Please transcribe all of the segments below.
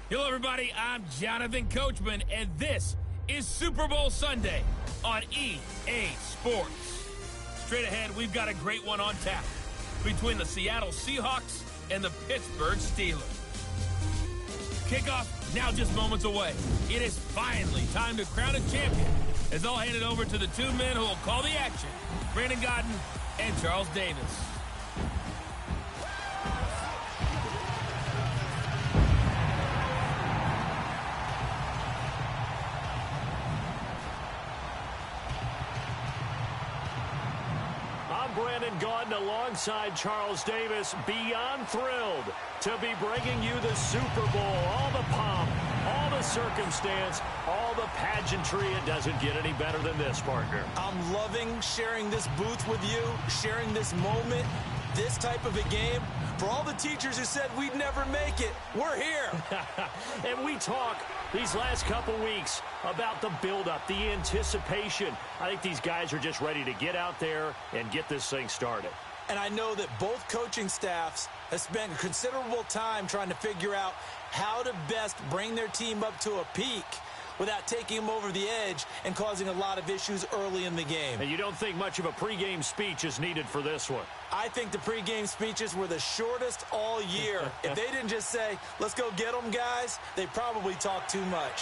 Hello, everybody. I'm Jonathan Coachman, and this is Super Bowl Sunday on EA Sports. Straight ahead, we've got a great one on tap between the Seattle Seahawks and the Pittsburgh Steelers. Kickoff now just moments away. It is finally time to crown a champion, as I'll hand it over to the two men who will call the action, Brandon Godden and Charles Davis. Brandon Godden alongside Charles Davis, beyond thrilled to be bringing you the Super Bowl. All the pomp, all the circumstance, all the pageantry. It doesn't get any better than this, partner. I'm loving sharing this booth with you, sharing this moment, this type of a game. For all the teachers who said we'd never make it, we're here. And we talk these last couple weeks about the buildup, the anticipation. I think these guys are just ready to get out there and get this thing started. And I know that both coaching staffs have spent considerable time trying to figure out how to best bring their team up to a peak without taking them over the edge and causing a lot of issues early in the game. And you don't think much of a pregame speech is needed for this one? I think the pregame speeches were the shortest all year. If they didn't just say, let's go get them, guys, they probably talked too much.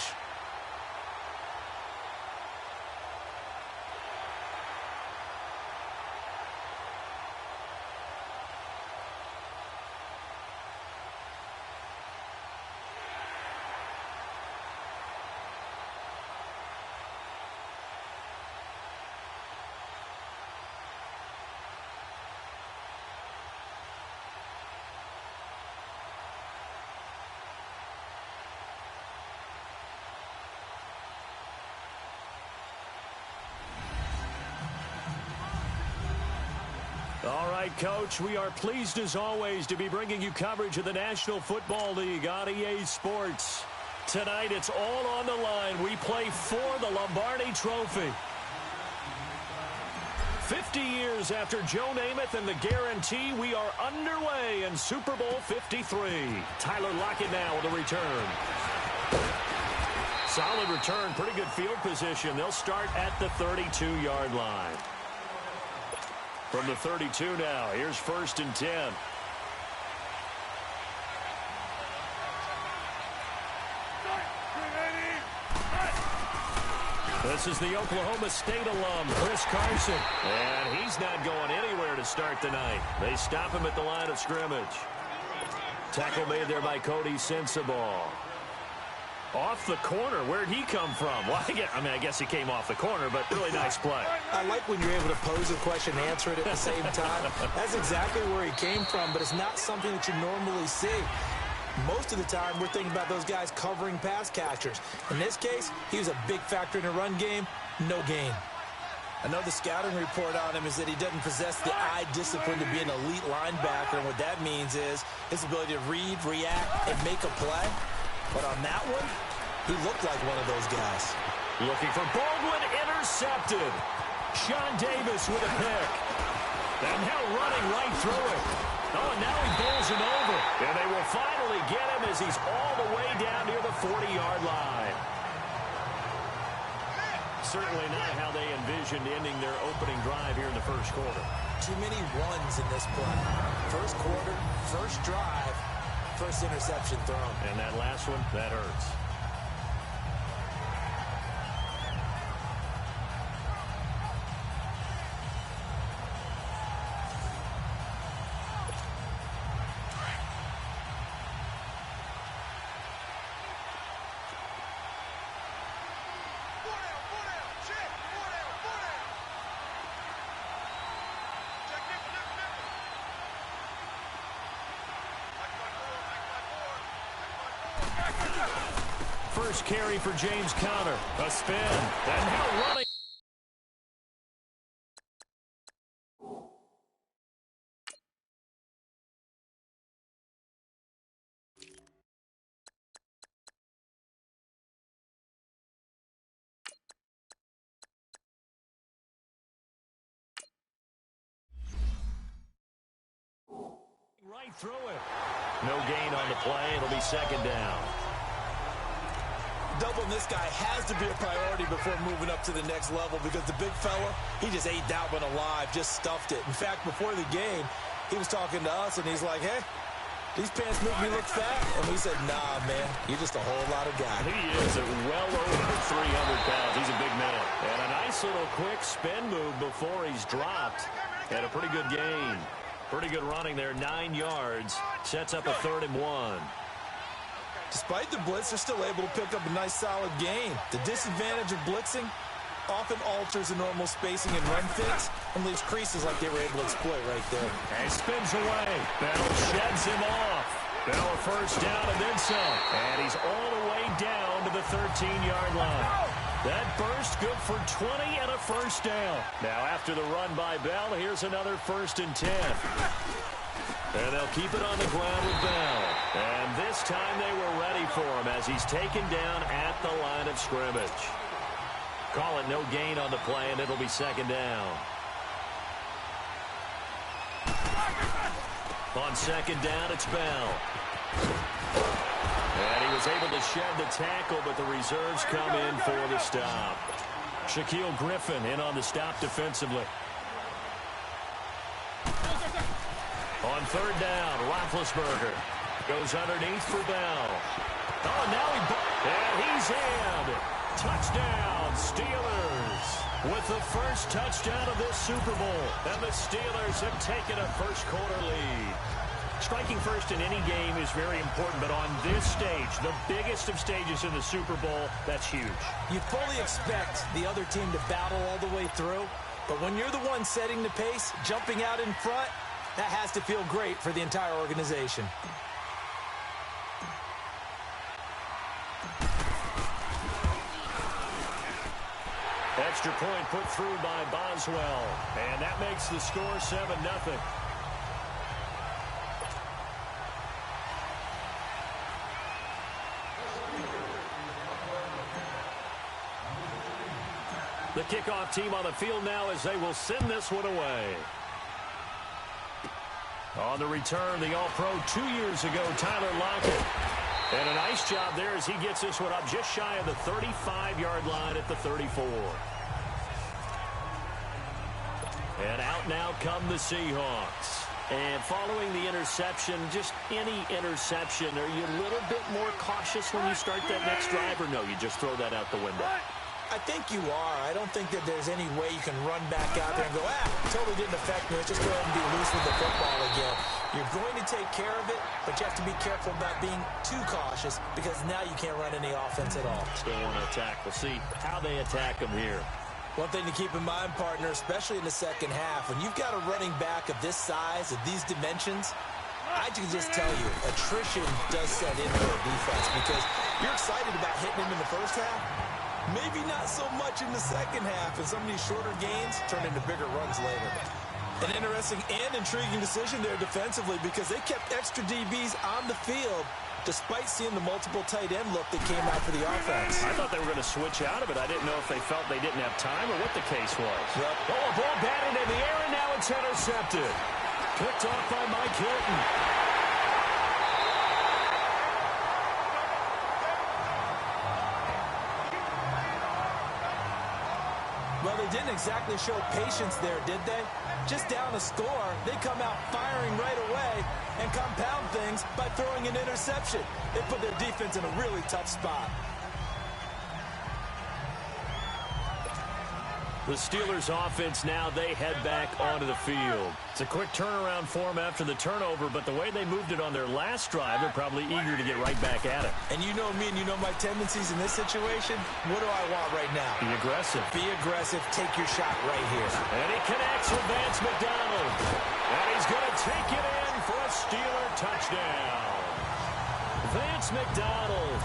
All right, Coach, we are pleased as always to be bringing you coverage of the National Football League on EA Sports. Tonight, it's all on the line. We play for the Lombardi Trophy. 50 years after Joe Namath and the guarantee, we are underway in Super Bowl 53. Tyler Lockett now with a return. Solid return, pretty good field position. They'll start at the 32-yard line. From the 32 now, here's 1st and 10. This is the Oklahoma State alum, Chris Carson. And he's not going anywhere to start the night. They stop him at the line of scrimmage. Tackle made there by Cody Sensabaugh. Off the corner. Where'd he come from? Well, I guess he came off the corner, but really nice play. I like when you're able to pose a question and answer it at the same time. That's exactly where he came from, but it's not something that you normally see. Most of the time, we're thinking about those guys covering pass catchers. In this case, he was a big factor in the run game. No gain. I know the scouting report on him is that he doesn't possess the eye discipline to be an elite linebacker, and what that means is his ability to read, react, and make a play. But on that one, he looked like one of those guys. Looking for Baldwin, intercepted. Sean Davis with a pick. And now running right through it. Oh, and now he bowls him over. And they will finally get him as he's all the way down near the 40-yard line. Certainly not how they envisioned ending their opening drive here in the first quarter. Too many runs in this play. First quarter, first drive. First interception thrown. And that last one, that hurts. First carry for James Conner. A spin. And now running. Right through it. No gain on the play. It'll be 2nd down. doubling this guy has to be a priority before moving up to the next level because the big fella, he just ate that one alive, just stuffed it. In fact, before the game, he was talking to us, and he's like, hey, these pants make me look fat. And we said, nah, man, you're just a whole lot of guy. He is at well over 300 pounds. He's a big man. And a nice little quick spin move before he's dropped. And a pretty good gain. Pretty good running there, 9 yards. Sets up a 3rd and 1. Despite the blitz, they're still able to pick up a nice, solid gain. The disadvantage of blitzing often alters the normal spacing and run fits and leaves creases like they were able to exploit right there. And he spins away. Bell sheds him off. Bell a first down and then some. And he's all the way down to the 13-yard line. That burst good for 20 and a first down. Now after the run by Bell, here's another 1st and 10. And they'll keep it on the ground with Bell. And this time they were ready for him as he's taken down at the line of scrimmage. Call it no gain on the play, and it'll be 2nd down. On 2nd down, it's Bell. And he was able to shed the tackle, but the reserves come in for the stop. Shaquille Griffin in on the stop defensively. On 3rd down, Roethlisberger goes underneath for Bell. Oh, now and he's in. Touchdown, Steelers. With the first touchdown of this Super Bowl. And the Steelers have taken a first-quarter lead. Striking first in any game is very important, but on this stage, the biggest of stages in the Super Bowl, that's huge. You fully expect the other team to battle all the way through, but when you're the one setting the pace, jumping out in front, that has to feel great for the entire organization. Extra point put through by Boswell, and that makes the score 7-0. The kickoff team on the field now as they will send this one away. On the return, the All-Pro 2 years ago, Tyler Lockett. And a nice job there as he gets this one up just shy of the 35-yard line at the 34. And out now come the Seahawks. And following the interception, just any interception, are you a little bit more cautious when you start that next drive, or no, you just throw that out the window? I think you are. I don't think that there's any way you can run back out there and go, totally didn't affect me. Let's just go ahead and be loose with the football again. You're going to take care of it, but you have to be careful about being too cautious because now you can't run any offense at all. Still want to attack. We'll see how they attack them here. One thing to keep in mind, partner, especially in the second half, when you've got a running back of this size, of these dimensions, I can just tell you, attrition does set in for a defense because you're excited about hitting him in the first half. Maybe not so much in the second half, and some of these shorter gains turn into bigger runs later. An interesting and intriguing decision there defensively because they kept extra DBs on the field despite seeing the multiple tight end look that came out for the offense. I thought they were going to switch out of it. I didn't know if they felt they didn't have time or what the case was. Yep. Oh, a ball batted in the air, and now it's intercepted. Picked off by Mike Hilton. Well, they didn't exactly show patience there, did they? Just down a score, they come out firing right away and compound things by throwing an interception. They put their defense in a really tough spot. The Steelers offense now, they head back onto the field. It's a quick turnaround for them after the turnover, but the way they moved it on their last drive, they're probably eager to get right back at it. And you know me and you know my tendencies in this situation. What do I want right now? Be aggressive. Be aggressive. Take your shot right here. And he connects with Vance McDonald. And he's going to take it in for a Steeler touchdown. Vance McDonald,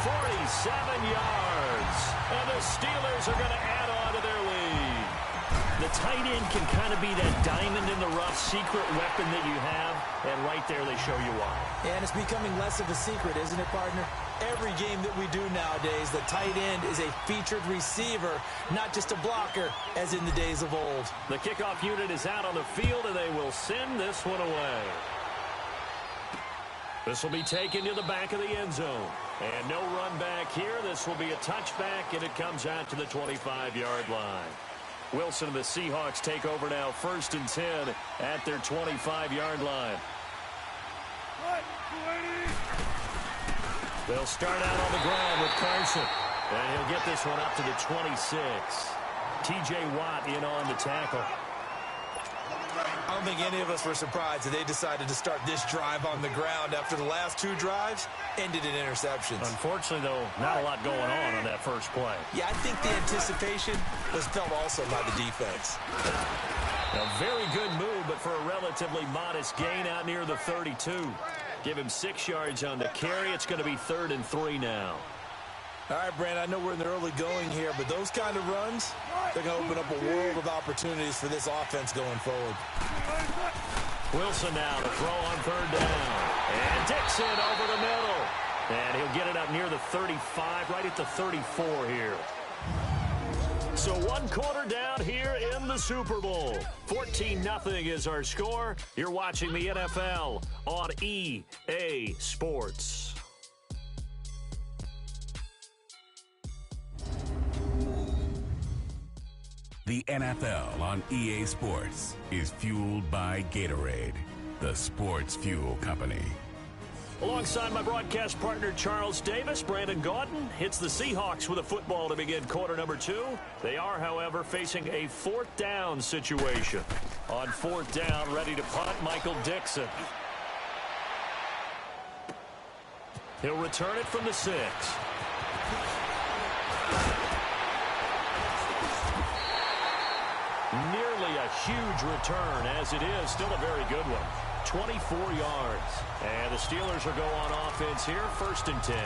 47 yards. And the Steelers are going to add on to their lead. The tight end can kind of be that diamond in the rough secret weapon that you have, and right there they show you why. And it's becoming less of a secret, isn't it, partner? Every game that we do nowadays, the tight end is a featured receiver, not just a blocker, as in the days of old. The kickoff unit is out on the field, and they will send this one away. This will be taken to the back of the end zone. And no run back here. This will be a touchback, and it comes out to the 25-yard line. Wilson and the Seahawks take over now, 1st and 10 at their 25-yard line. They'll start out on the ground with Carson. And he'll get this one up to the 26. T.J. Watt in on the tackle. I don't think any of us were surprised that they decided to start this drive on the ground after the last 2 drives ended in interceptions. Unfortunately, though, not a lot going on that first play. Yeah, I think the anticipation was felt also by the defense. A very good move, but for a relatively modest gain out near the 32. Give him 6 yards on the carry. It's going to be 3rd and 3 now. All right, Brand, I know we're in the early going here, but those kind of runs, they're going to open up a world of opportunities for this offense going forward. Wilson now to throw on 3rd down. And Dixon over the middle. And he'll get it up near the 35, right at the 34 here. So 1 quarter down here in the Super Bowl. 14-0 is our score. You're watching the NFL on EA Sports. The NFL on EA Sports is fueled by Gatorade, the sports fuel company. Alongside my broadcast partner, Charles Davis, Brandon Gaudin hits the Seahawks with a football to begin quarter number 2. They are, however, facing a 4th down situation. On 4th down, ready to punt, Michael Dixon. He'll return it from the 6. Nearly a huge return, as it is still a very good one. 24 yards. And the Steelers will go on offense here, 1st and 10.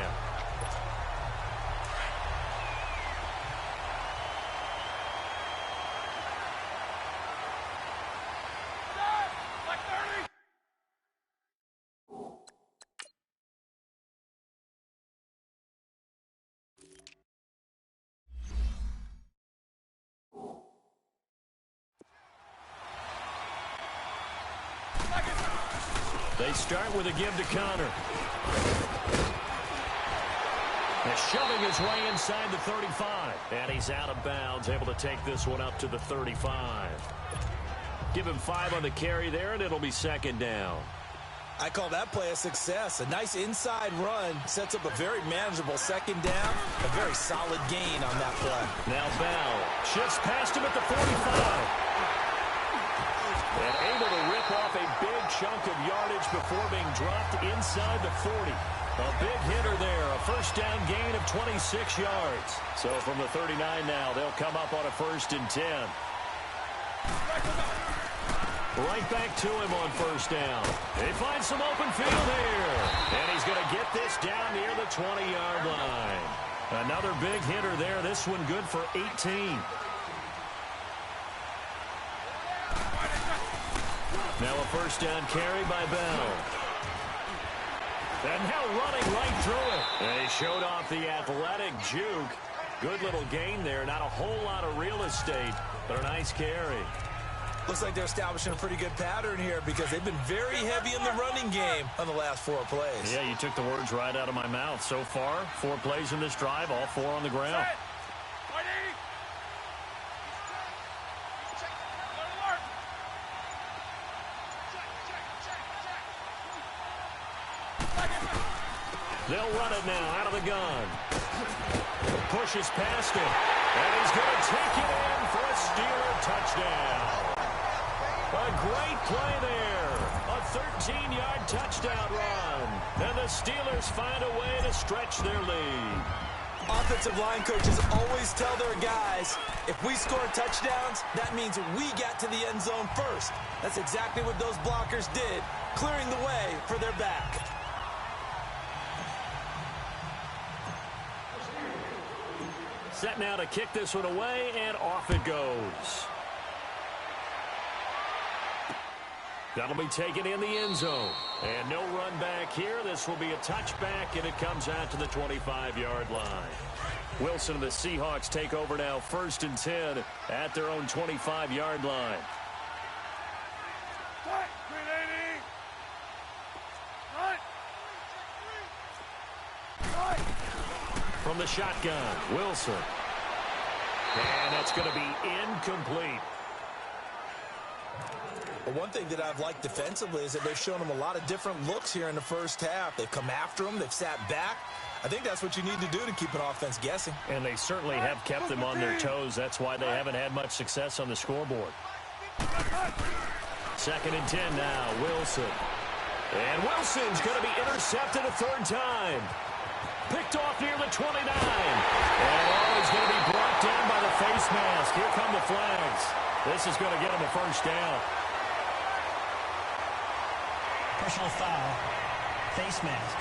They start with a give to Connor. And shoving his way inside the 35. And he's out of bounds, able to take this one up to the 35. Give him 5 on the carry there, and it'll be 2nd down. I call that play a success. A nice inside run sets up a very manageable 2nd down. A very solid gain on that play. Now Bell shifts past him at the 45. And able to rip off a big chunk of yardage before being dropped inside the 40. A big hitter there, a 1st down gain of 26 yards. So from the 39 now, they'll come up on a 1st and 10. Right back to him on 1st down. They find some open field here. And he's going to get this down near the 20-yard line. Another big hitter there, this one good for 18. Now a 1st down carry by Bell. And now running right through it. And he showed off the athletic juke. Good little gain there. Not a whole lot of real estate, but a nice carry. Looks like they're establishing a pretty good pattern here because they've been very heavy in the running game on the last 4 plays. Yeah, you took the words right out of my mouth. So far, 4 plays in this drive, all 4 on the ground. They'll run it now out of the gun. Pushes past it. And he's going to take it in for a Steeler touchdown. A great play there. A 13-yard touchdown run. And the Steelers find a way to stretch their lead. Offensive line coaches always tell their guys, if we score touchdowns, that means we got to the end zone first. That's exactly what those blockers did, clearing the way for their back. Set now to kick this one away, and off it goes. That'll be taken in the end zone. And no run back here. This will be a touchback, and it comes out to the 25-yard line. Wilson and the Seahawks take over now, 1st and 10 at their own 25-yard line. From the shotgun, Wilson. And that's going to be incomplete. Well, one thing that I've liked defensively is that they've shown them a lot of different looks here in the first half. They've come after them. They've sat back. I think that's what you need to do to keep an offense guessing. And they certainly have kept them on their toes. That's why they haven't had much success on the scoreboard. 2nd and 10 now, Wilson. And Wilson's going to be intercepted a third time. Picked off near the 29. And he's going to be brought down by the face mask. Here come the flags. This is going to get him a first down. Personal foul. Face mask.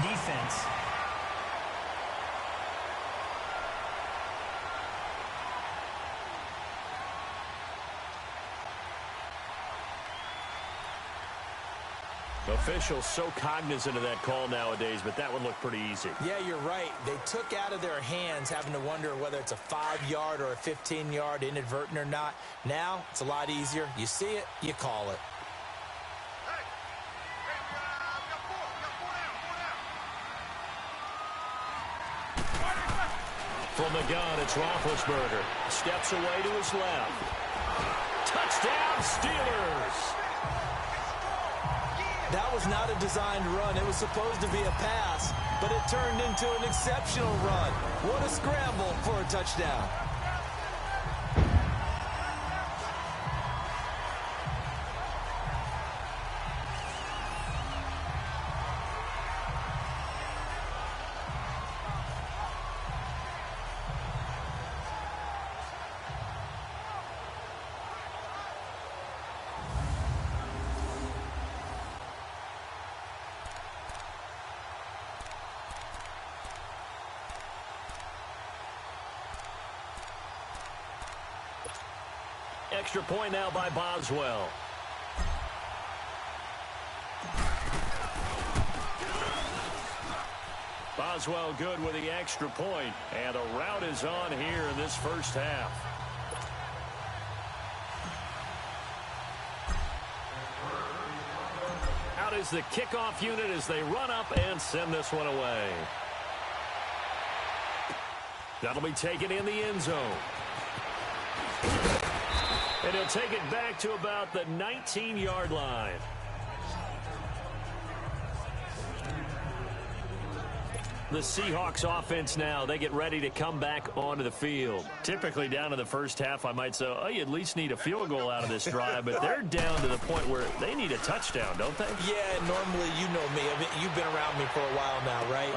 Defense. Officials so cognizant of that call nowadays, but that would look pretty easy. Yeah, you're right. They took out of their hands having to wonder whether it's a 5-yard or a 15-yard inadvertent or not. Now, it's a lot easier. You see it, you call it. From the gun, it's Roethlisberger. Steps away to his left. Touchdown, Steelers! That was not a designed run. It was supposed to be a pass, but it turned into an exceptional run. What a scramble for a touchdown. Extra point now by Boswell. Boswell good with the extra point, and a rout is on here in this first half. Out is the kickoff unit as they run up and send this one away. That'll be taken in the end zone. And he'll take it back to about the 19-yard line. The Seahawks offense now, they get ready to come back onto the field. Typically down in the first half, I might say, oh, you at least need a field goal out of this drive, but they're down to the point where they need a touchdown, don't they? Yeah, normally you know me. You've been around me for a while now, right?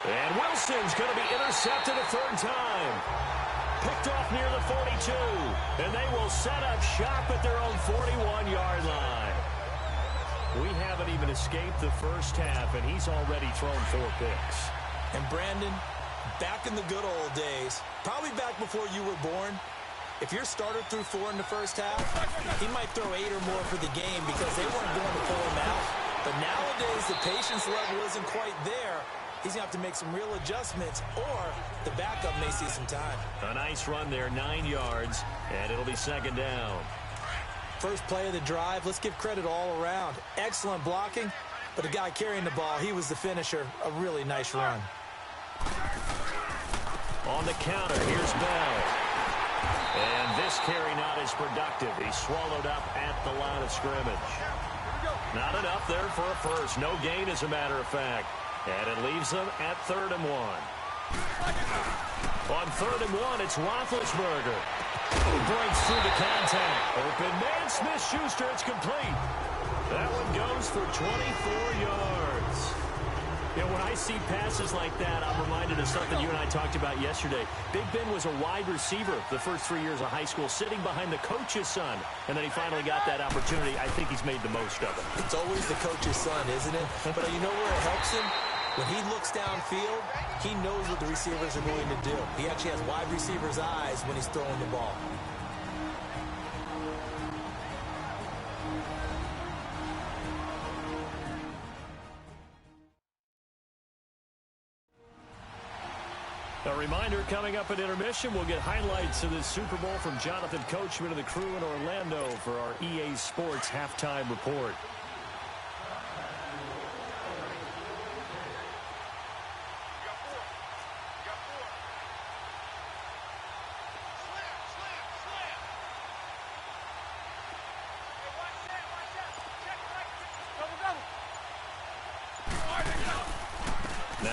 And Wilson's going to be intercepted a third time. Picked off near the 42, and they will set up shop at their own 41-yard line. We haven't even escaped the first half, and he's already thrown 4 picks. And Brandon, back in the good old days, probably back before you were born, if your starter threw 4 in the first half, he might throw 8 or more for the game because they weren't going to pull him out. But nowadays, the patience level isn't quite there. He's going to have to make some real adjustments, or the backup may see some time. A nice run there, 9 yards, and it'll be second down. First play of the drive, let's give credit all around. Excellent blocking, but the guy carrying the ball, he was the finisher. A really nice run. On the counter, here's Bell. And this carry not as productive. He's swallowed up at the line of scrimmage. Not enough there for a first. No gain, as a matter of fact. And it leaves them at 3rd and 1. On 3rd and 1, it's Roethlisberger. Breaks through the contact. Open man, Smith-Schuster, it's complete. That one goes for 24 yards. You know, when I see passes like that, I'm reminded of something you and I talked about yesterday. Big Ben was a wide receiver the first 3 years of high school, sitting behind the coach's son, and then he finally got that opportunity. I think he's made the most of it. It's always the coach's son, isn't it? But you know where it helps him? When he looks downfield, he knows what the receivers are going to do. He actually has wide receivers' eyes when he's throwing the ball. A reminder, coming up at intermission, we'll get highlights of this Super Bowl from Jonathan Coachman and the crew in Orlando for our EA Sports halftime report.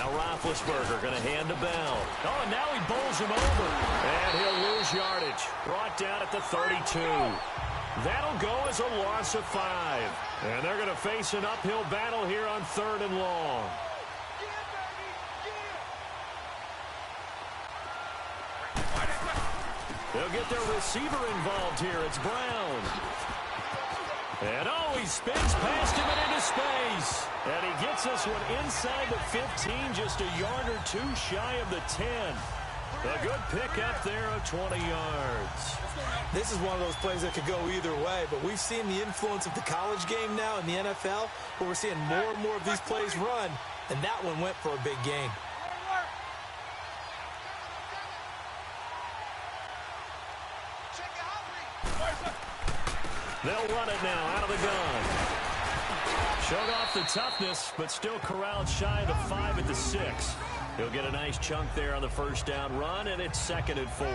Now Roethlisberger going to hand to Bell. Oh, and now he bowls him over. And he'll lose yardage. Brought down at the 32. That'll go as a loss of 5. And they're going to face an uphill battle here on 3rd and long. They'll get their receiver involved here. It's Brown. And oh, he spins past him and into space. And he gets this one inside the 15, just a yard or two shy of the 10. A good pickup there of 20 yards. This is one of those plays that could go either way, but we've seen the influence of the college game now in the NFL, where we're seeing more and more of these plays run, and that one went for a big gain. They'll run it now out of the gun. Showed off the toughness, but still corralled shy of the 5 at the 6. He'll get a nice chunk there on the first down run, and it's 2nd and 4.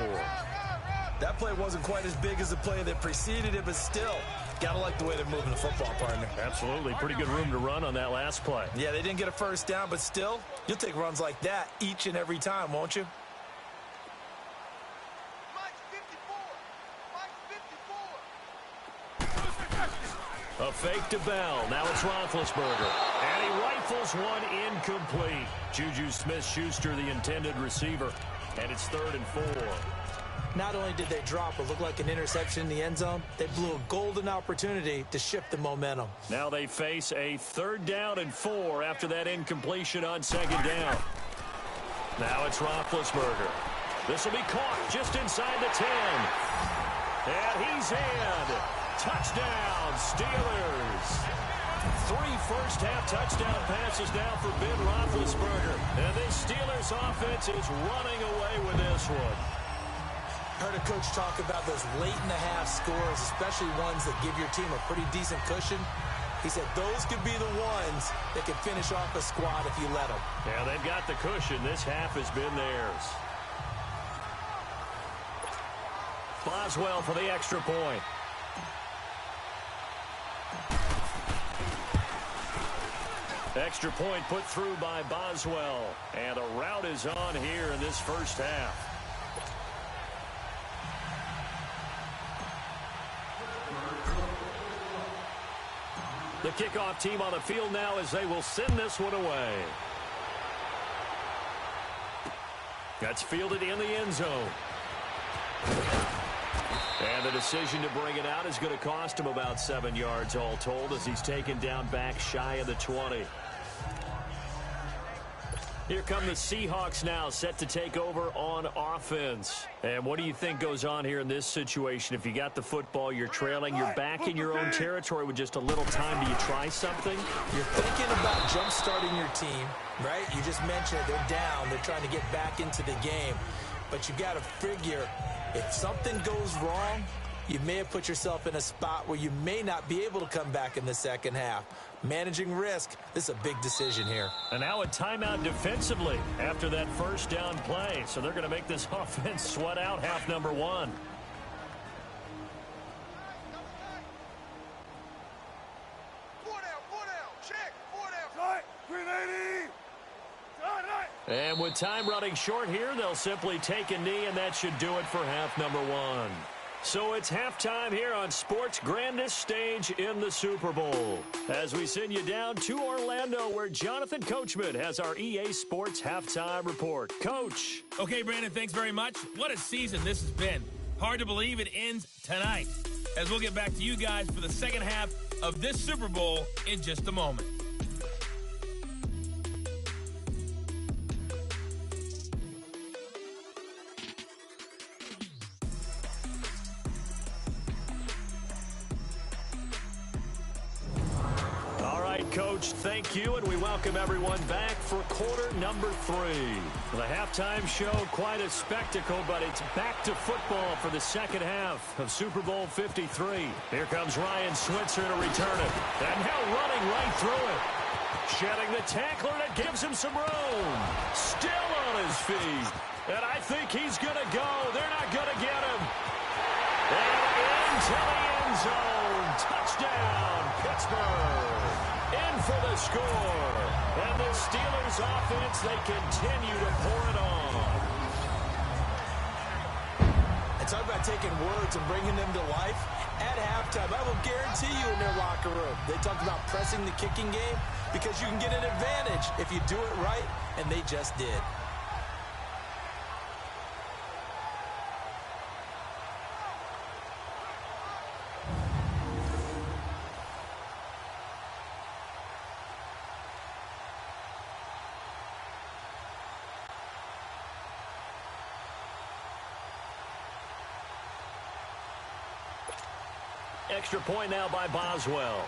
That play wasn't quite as big as the play that preceded it, but still, gotta like the way they're moving the football, partner. Absolutely. Pretty good room to run on that last play. Yeah, they didn't get a first down, but still, you'll take runs like that each and every time, won't you? A fake to Bell. Now it's Roethlisberger. And he rifles one incomplete. Juju Smith-Schuster, the intended receiver. And it's 3rd and 4. Not only did they drop what looked like an interception in the end zone, they blew a golden opportunity to shift the momentum. Now they face a 3rd down and 4 after that incompletion on 2nd down. Now it's Roethlisberger. This will be caught just inside the 10. And he's in. Touchdown, Steelers. 3 first-half touchdown passes now for Ben Roethlisberger. And this Steelers offense is running away with this one. Heard a coach talk about those late-in-the-half scores, especially ones that give your team a pretty decent cushion. He said those could be the ones that could finish off a squad if you let them. Yeah, they've got the cushion. This half has been theirs. Boswell for the extra point. Extra point put through by Boswell. And a rout is on here in this first half. The kickoff team on the field now as they will send this one away. That's fielded in the end zone. And the decision to bring it out is going to cost him about 7 yards all told as he's taken down back shy of the 20. Here come the Seahawks now, set to take over on offense. And what do you think goes on here in this situation? If you got the football, you're trailing, you're back in your own territory with just a little time. Do you try something? You're thinking about jump-starting your team, right? You just mentioned it. They're down. They're trying to get back into the game. But you got to figure, if something goes wrong, you may have put yourself in a spot where you may not be able to come back in the second half. Managing risk, this is a big decision here. And now a timeout defensively after that first down play. So they're going to make this offense sweat out half number 1. And with time running short here, they'll simply take a knee, and that should do it for half number 1. So it's halftime here on sports' grandest stage in the Super Bowl. As we send you down to Orlando, where Jonathan Coachman has our EA Sports halftime report. Coach. Okay, Brandon, thanks very much. What a season this has been. Hard to believe it ends tonight, as we'll get back to you guys for the second half of this Super Bowl in just a moment. Coach, thank you, and we welcome everyone back for quarter number 3. The halftime show, quite a spectacle, but it's back to football for the second half of Super Bowl 53. Here comes Ryan Switzer to return it, and now running right through it. Shedding the tackler that gives him some room. Still on his feet, and I think he's going to go. They're not going to get him. And into the end zone. Touchdown, Pittsburgh. In for the score. And the Steelers offense, they continue to pour it on. And talk about taking words and bringing them to life. At halftime, I will guarantee you in their locker room, they talked about pressing the kicking game because you can get an advantage if you do it right, and they just did. Extra point now by Boswell.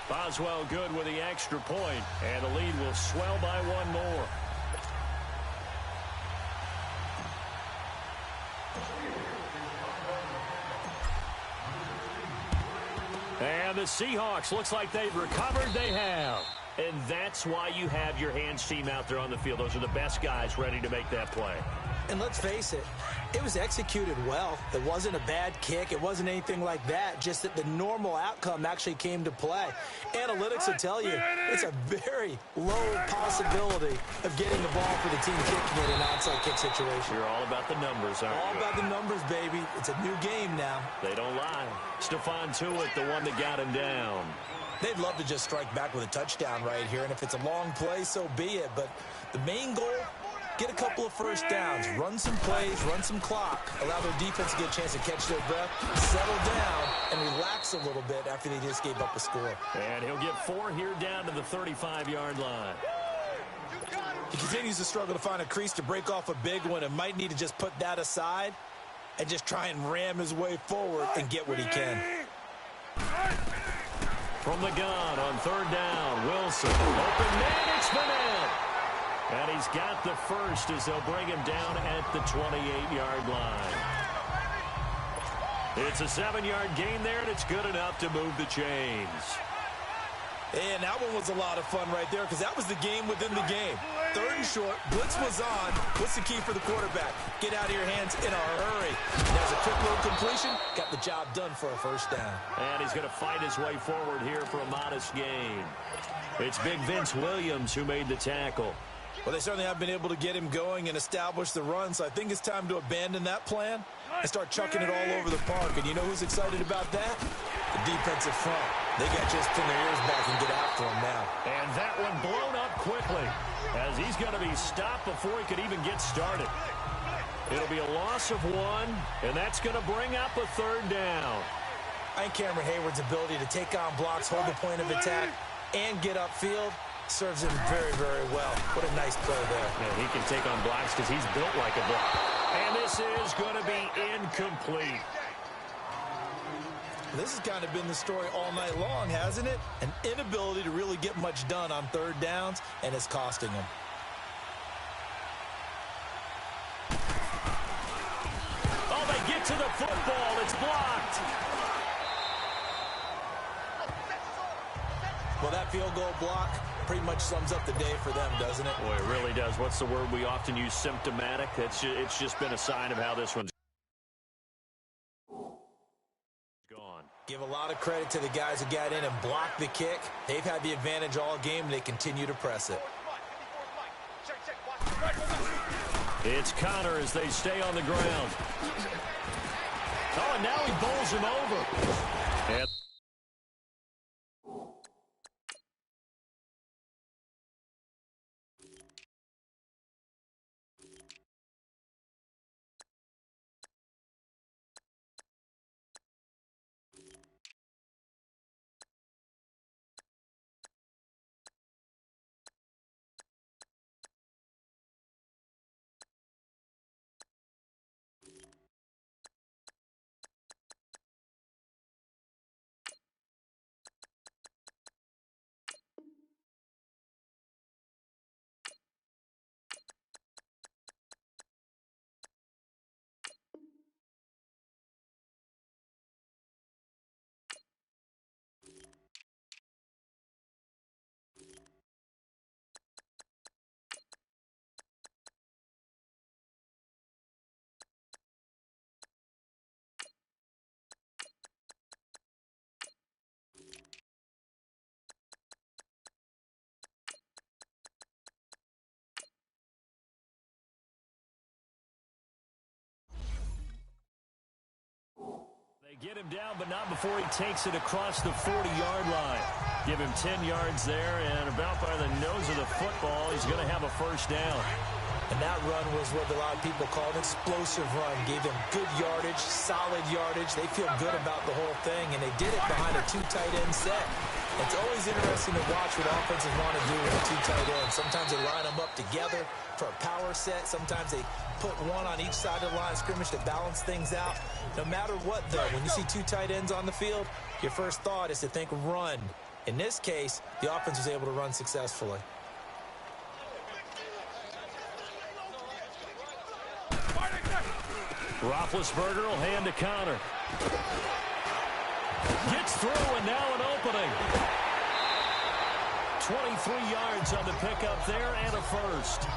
Boswell good with the extra point, and the lead will swell by one more. And the Seahawks, looks like they've recovered. They have. And that's why you have your hands team out there on the field. Those are the best guys ready to make that play. And let's face it, it was executed well. It wasn't a bad kick. It wasn't anything like that, just that the normal outcome actually came to play. Analytics will tell you it's a very low possibility of getting the ball for the team kicking it in an onside kick situation. You're all about the numbers, aren't you? All about the numbers, baby. It's a new game now. They don't lie. Stephon Tuitt, the one that got him down. They'd love to just strike back with a touchdown right here, and if it's a long play, so be it. But the main goal, get a couple of first downs, run some plays, run some clock, allow their defense to get a chance to catch their breath, settle down, and relax a little bit after they just gave up a score. And he'll get 4 here down to the 35-yard line. He continues to struggle to find a crease to break off a big one and might need to just put that aside and just try and ram his way forward and get what he can. From the gun on 3rd down, Wilson. Open man, it's Vanette. And he's got the first as they'll bring him down at the 28-yard line. It's a 7-yard gain there, and it's good enough to move the chains. And that one was a lot of fun right there because that was the game within the game. 3rd and short, blitz was on. What's the key for the quarterback? Get out of your hands in a hurry. And there's a quick little completion. Got the job done for a first down. And he's going to fight his way forward here for a modest gain. It's Big Vince Williams who made the tackle. Well, they certainly have been able to get him going and establish the run, so I think it's time to abandon that plan and start chucking it all over the park. And you know who's excited about that? The defensive front. They got just pin their ears back and get after him now. And that one blown up quickly as he's going to be stopped before he could even get started. It'll be a loss of 1, and that's going to bring up a 3rd down. I think Cameron Hayward's ability to take on blocks, hold the point of attack, and get upfield serves him very, very well. What a nice play there. Yeah, he can take on blocks because he's built like a block. And this is going to be incomplete. This has kind of been the story all night long, hasn't it? An inability to really get much done on 3rd downs, and it's costing them. Oh, they get to the football. It's blocked. Well, that field goal block pretty much sums up the day for them, doesn't it? Boy, it really does. What's the word we often use? Symptomatic. It's just been a sign of how this one's gone. Give a lot of credit to the guys who got in and blocked the kick. They've had the advantage all game, and they continue to press it. It's Connor as they stay on the ground. Oh, and now he bowls him over. And Get him down, but not before he takes it across the 40-yard line. Give him 10 yards there, and about by the nose of the football, he's going to have a first down. And that run was what a lot of people call an explosive run. Gave them good yardage, solid yardage. They feel good about the whole thing, and they did it behind a two tight end set. It's always interesting to watch what offenses want to do with the two tight ends. Sometimes they line them up together for a power set. Sometimes they put one on each side of the line of scrimmage to balance things out. No matter what, though, when you see two tight ends on the field, your first thought is to think run. In this case, the offense was able to run successfully. Roethlisberger will hand to Connor. Gets through, and now an opening. 23 yards on the pickup there, and a first.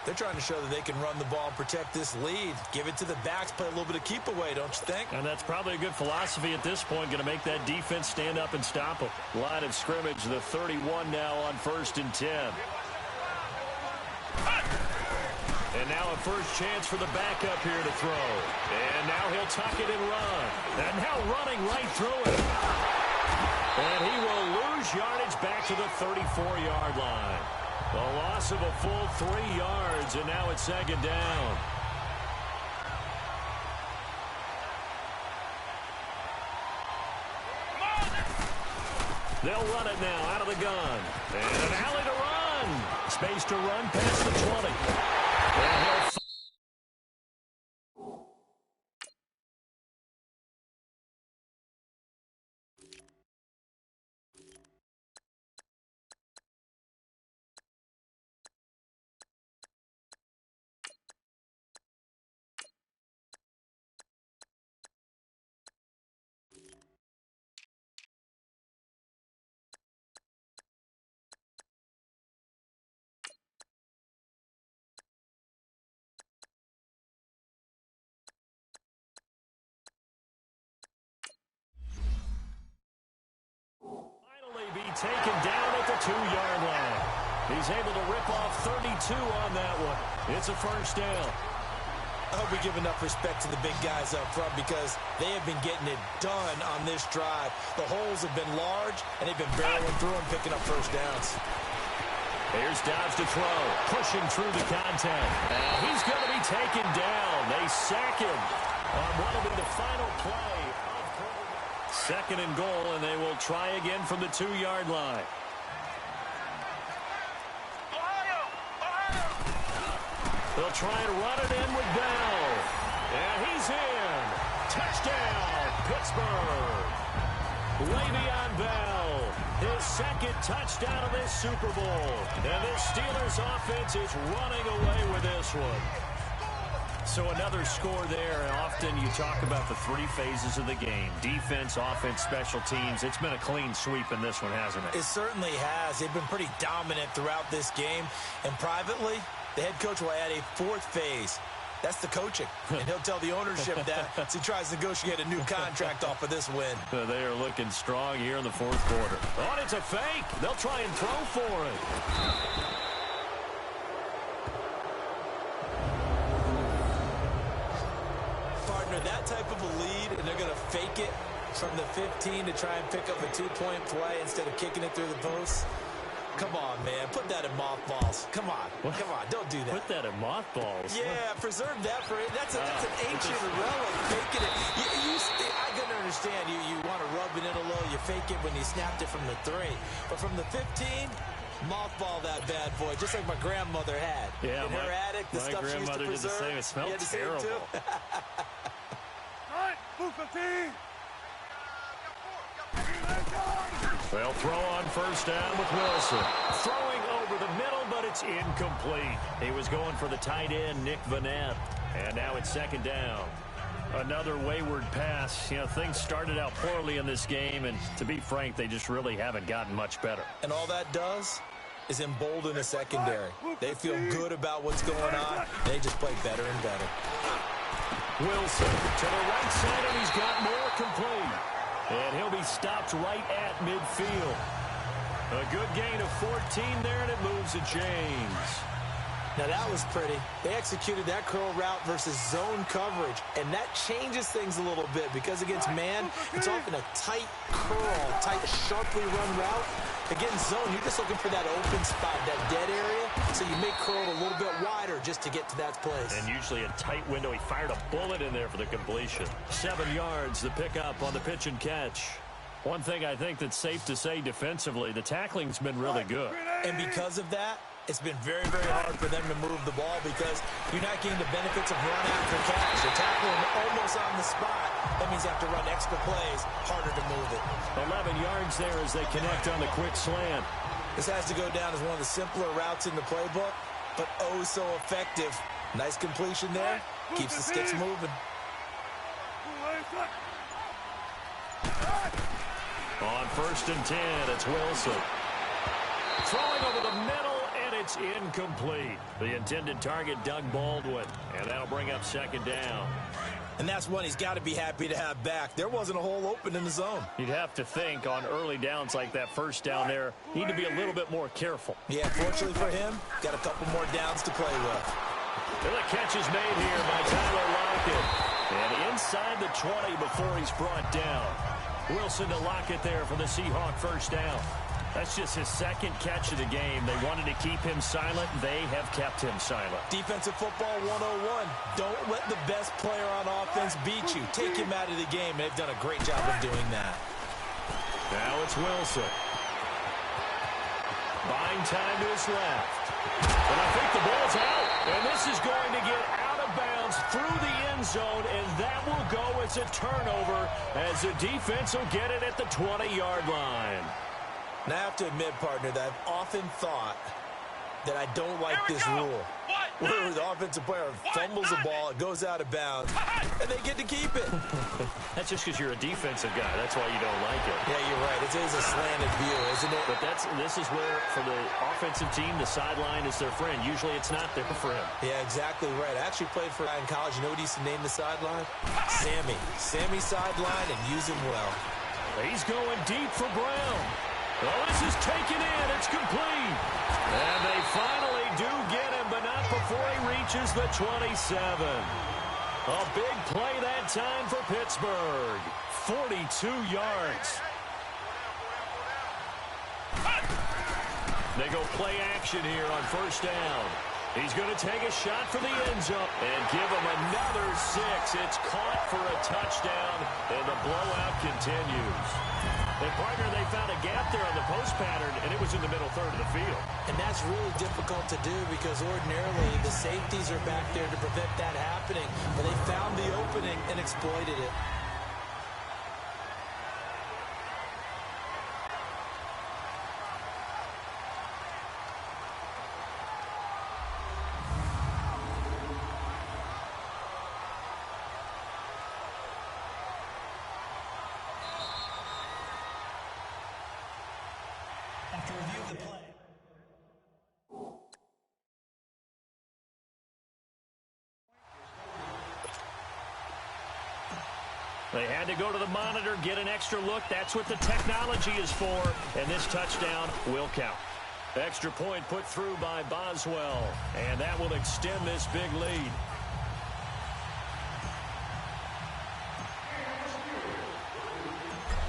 They're trying to show that they can run the ball and protect this lead. Give it to the backs, play a little bit of keep away, don't you think? And that's probably a good philosophy at this point, going to make that defense stand up and stop them. Line of scrimmage, the 31 now on 1st and 10. And now a first chance for the backup here to throw. And now he'll tuck it and run. And now running right through it. And he will lose yardage back to the 34-yard line. A loss of a full 3 yards, and now it's 2nd down. They'll run it now out of the gun. And an alley to run. Space to run past the 20. And he'll be taken down at the 2-yard line. He's able to rip off 32 on that one. It's a first down. I hope we give enough respect to the big guys up front because they have been getting it done on this drive. The holes have been large, and they've been barreling through and picking up first downs. Here's Dobbs to throw, pushing through the contact. And he's going to be taken down. They sack him on what will be the final play. 2nd and goal, and they will try again from the 2-yard line. They'll try and run it in with Bell. And he's in. Touchdown, Pittsburgh. Le'Veon Bell, his 2nd touchdown of this Super Bowl. And this Steelers offense is running away with this one. So another score there, and often you talk about the 3 phases of the game. Defense, offense, special teams. It's been a clean sweep in this one, hasn't it? It certainly has. They've been pretty dominant throughout this game. And privately, the head coach will add a 4th phase. That's the coaching. And he'll tell the ownership that as he tries to negotiate a new contract off of this win. They are looking strong here in the 4th quarter. Oh, it's a fake. They'll try and throw for it. That type of a lead, and they're going to fake it. From the 15 to try and pick up a 2-point play instead of kicking it through the post. Come on, man. Put that in mothballs. Come on. What? Come on. Don't do that. Put that in mothballs. Yeah, preserve that for it. That's an ancient relic. Faking it. I couldn't understand. You want to rub it in a little. You fake it when you snapped it from the 3. But from the 15, mothball that bad boy, just like my grandmother had. Yeah, in her attic, the stuff she used to preserve. Did the same. It smelled terrible. They'll throw on first down with Wilson. Throwing over the middle, but it's incomplete. He was going for the tight end, Nick Vanette. And now it's second down. Another wayward pass. You know, things started out poorly in this game, and to be frank, they just really haven't gotten much better. And all that does is embolden the secondary. They feel good about what's going on. They just play better and better. Wilson to the right side, and he's got more complete. And he'll be stopped right at midfield. A good gain of 14 there, and it moves to James. Now that was pretty. They executed that curl route versus zone coverage, and that changes things a little bit because against man, it's often a tight curl, tight, sharply run route. Against zone, you're just looking for that open spot, that dead area, so you make curl a little bit wider just to get to that place. And usually a tight window. He fired a bullet in there for the completion. 7 yards, the pickup on the pitch and catch. One thing I think that's safe to say defensively, the tackling's been really good. And because of that, it's been very, very hard for them to move the ball because you're not getting the benefits of run after catch. You're tackling almost on the spot. That means you have to run extra plays, harder to move it. 11 yards there as they connect on the quick slant. This has to go down as one of the simpler routes in the playbook, but oh so effective. Nice completion there. Keeps the sticks moving. On first and 10, it's Wilson. Throwing over the middle, and it's incomplete. The intended target, Doug Baldwin, and that'll bring up second down. And that's one he's got to be happy to have back. There wasn't a hole open in the zone. You'd have to think on early downs like that first down there, need to be a little bit more careful. Yeah, fortunately for him, got a couple more downs to play with. And the catch is made here by Tyler Lockett. And inside the 20 before he's brought down. Wilson to Lockett there for the Seahawk first down. That's just his second catch of the game. They wanted to keep him silent. They have kept him silent. Defensive football 101. Don't let the best player on offense beat you. Take him out of the game. They've done a great job of doing that. Now it's Wilson. Buying time to his left. And I think the ball's out. And this is going to get out of bounds through the end zone, and that will go as a turnover as the defense will get it at the 20-yard line. And I have to admit, partner, that I've often thought that I don't like this rule. Where the offensive player fumbles the ball, it goes out of bounds, and they get to keep it. That's just because you're a defensive guy. That's why you don't like it. Yeah, you're right. It is a slanted view, isn't it? But this is where, for the offensive team, the sideline is their friend. Usually it's not there for him. Yeah, exactly right. I actually played for in college. You know what he used to name the sideline? Sammy. Sammy sideline, and use him well. He's going deep for Brown. Oh, this is taken in. It's complete. And they finally do get him, but not before he reaches the 27. A big play that time for Pittsburgh. 42 yards. They go play action here on first down. He's going to take a shot for the end zone and give him another 6. It's caught for a touchdown, and the blowout continues. And, partner, they found a gap there on the post pattern, and it was in the middle third of the field. And that's really difficult to do because ordinarily the safeties are back there to prevent that happening. But they found the opening and exploited it. To review the play. They had to go to the monitor, get an extra look. That's what the technology is for, and this touchdown will count. Extra point put through by Boswell, and that will extend this big lead.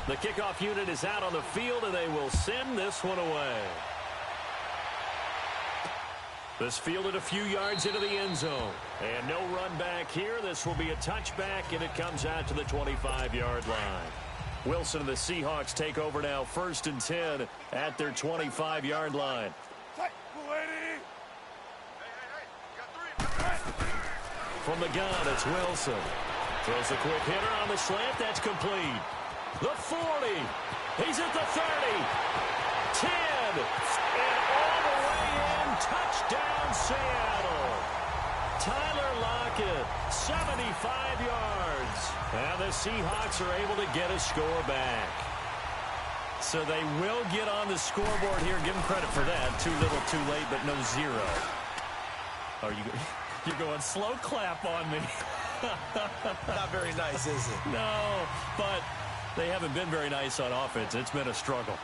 The kickoff unit is out on the field, and they will send this one away. This fielded a few yards into the end zone. And no run back here. This will be a touchback, and it comes out to the 25-yard line. Wilson and the Seahawks take over now, 1st and 10 at their 25-yard line. From the gun, it's Wilson. Throws a quick hitter on the slant. That's complete. The 40. He's at the 30. 10. And all the way in. Touchdown, Seattle. Tyler Lockett, 75 yards. And the Seahawks are able to get a score back. So they will get on the scoreboard here. Give them credit for that. Too little, too late, but no zero. Are you... You're going slow clap on me. Not very nice, is it? No, but they haven't been very nice on offense. It's been a struggle.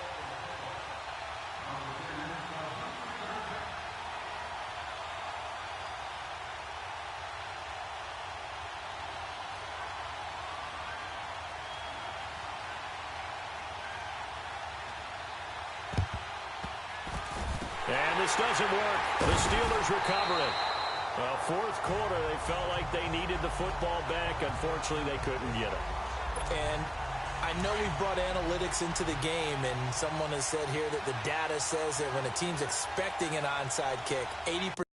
And this doesn't work. The Steelers recover it. Well, 4th quarter, they felt like they needed the football back. Unfortunately, they couldn't get it. And I know we brought analytics into the game, and someone has said here that the data says that when a team's expecting an onside kick, 80%.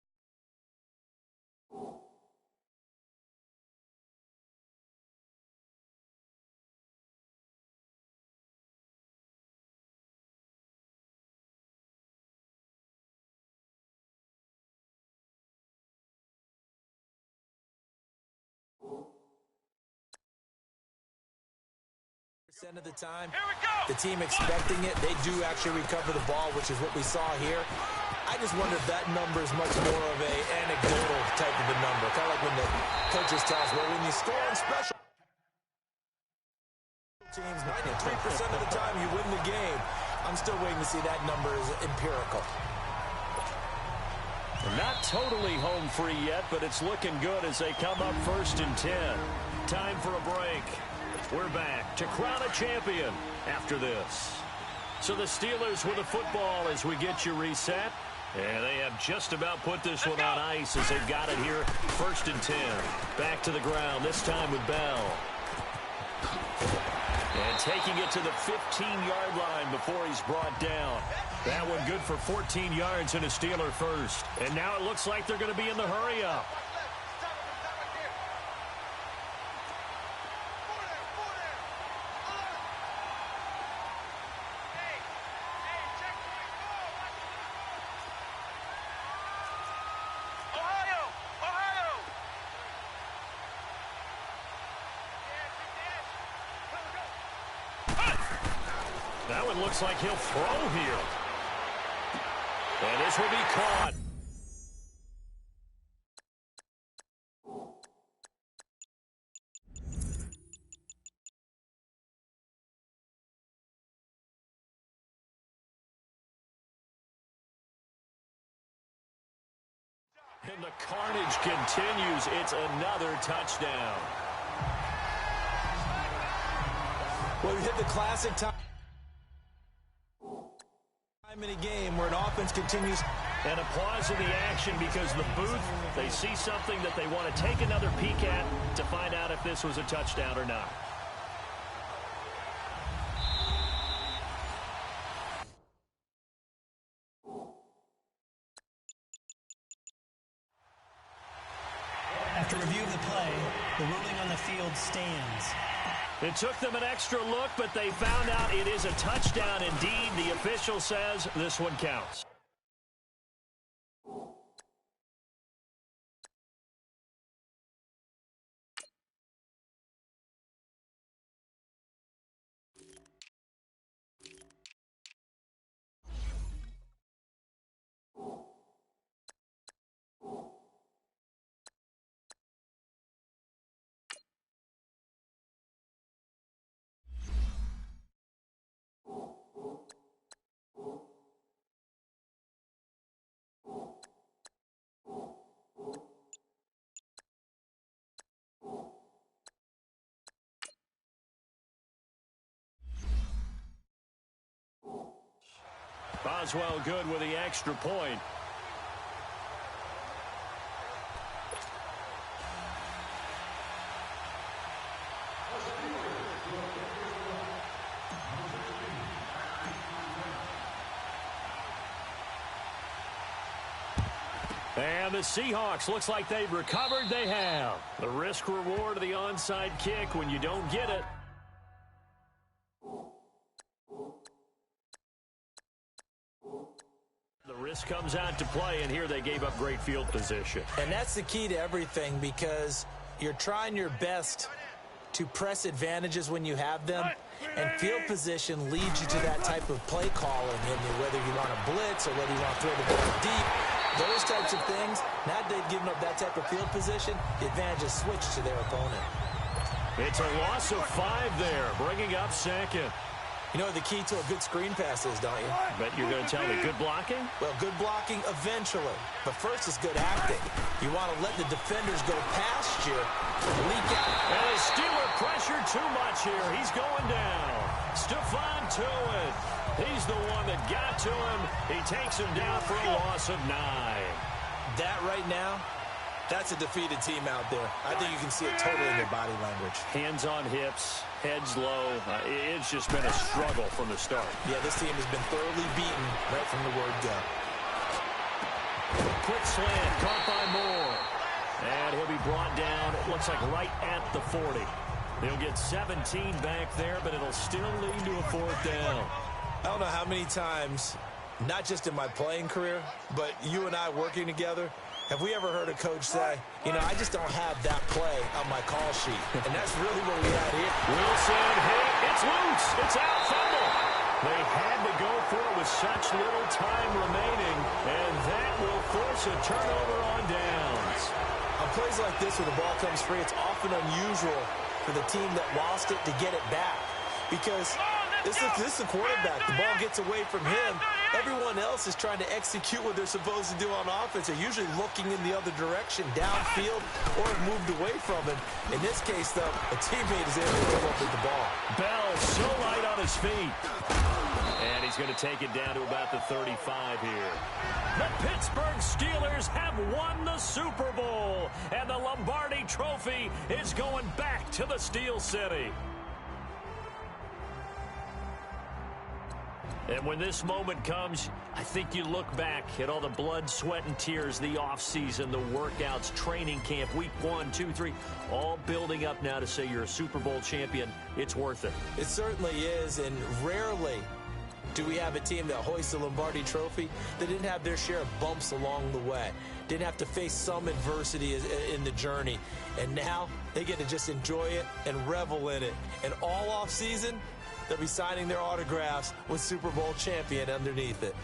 Of the time, the team expecting it, they do actually recover the ball, which is what we saw here. I just wonder if that number is much more of a anecdotal type of a number, kind of like when the coaches tell us, well, when you score on special teams, 93% of the time you win the game. I'm still waiting to see that number is empirical. Not totally home free yet, but it's looking good as they come up 1st and 10. Time for a break. We're back to crown a champion after this. So the Steelers with the football as we get you reset. And they have just about put this one on ice as they've got it here. 1st and 10. Back to the ground, this time with Bell. And taking it to the 15-yard line before he's brought down. That one good for 14 yards and a Steeler first. And now it looks like they're going to be in the hurry-up. That one looks like he'll throw here. And this will be caught. And the carnage continues. It's another touchdown. Well, we hit the classic time in a game where an offense continues. And a pause in the action because the booth, they see something that they want to take another peek at to find out if this was a touchdown or not. After review of the play, the ruling on the field stands. It took them an extra look, but they found out it is a touchdown indeed. The official says this one counts. Boswell good with the extra point. And the Seahawks, looks like they've recovered. They have. The risk-reward of the onside kick when you don't get it. The risk comes out to play, and here they gave up great field position. And that's the key to everything, because you're trying your best to press advantages when you have them, and field position leads you to that type of play calling, and whether you want to blitz or whether you want to throw the ball deep, those types of things. Now that they've given up that type of field position, the advantage is switched to their opponent. It's a loss of 5 there, bringing up second. You know what the key to a good screen pass is, don't you? Bet you're going to tell me good blocking? Well, good blocking eventually. But first is good acting. You want to let the defenders go past you, leak out. And the Steeler pressure too much here. He's going down. Stephon Tuitt. He's the one that got to him. He takes him down for a loss of 9. That right now, that's a defeated team out there. I think you can see it totally in their body language. Hands on hips, heads low. It's just been a struggle from the start. Yeah, this team has been thoroughly beaten right from the word go. Quick slant, caught by Moore. And he'll be brought down, it looks like right at the 40. They'll get 17 back there, but it'll still lead to a 4th down. I don't know how many times, not just in my playing career, but you and I working together, have we ever heard a coach say, you know, I just don't have that play on my call sheet. And that's really what we had here. Wilson hit. It's loose. It's out. Fumble. They had to go for it with such little time remaining, and that will force a turnover on downs. On plays like this where the ball comes free, it's often unusual for the team that lost it to get it back, because this is the quarterback. The ball gets away from him. Everyone else is trying to execute what they're supposed to do on offense. They're usually looking in the other direction, downfield, or have moved away from him. In this case, though, a teammate is able to come up with the ball. Bell so light on his feet. And he's going to take it down to about the 35 here. The Pittsburgh Steelers have won the Super Bowl, and the Lombardi Trophy is going back to the Steel City. And when this moment comes, I think you look back at all the blood, sweat, and tears, the offseason, the workouts, training camp, week 1, 2, 3, all building up now to say you're a Super Bowl champion. It's worth it. It certainly is, and rarely do we have a team that hoists the Lombardi Trophy that didn't have their share of bumps along the way, didn't have to face some adversity in the journey, and now they get to just enjoy it and revel in it. And all offseason, they'll be signing their autographs with Super Bowl champion underneath it.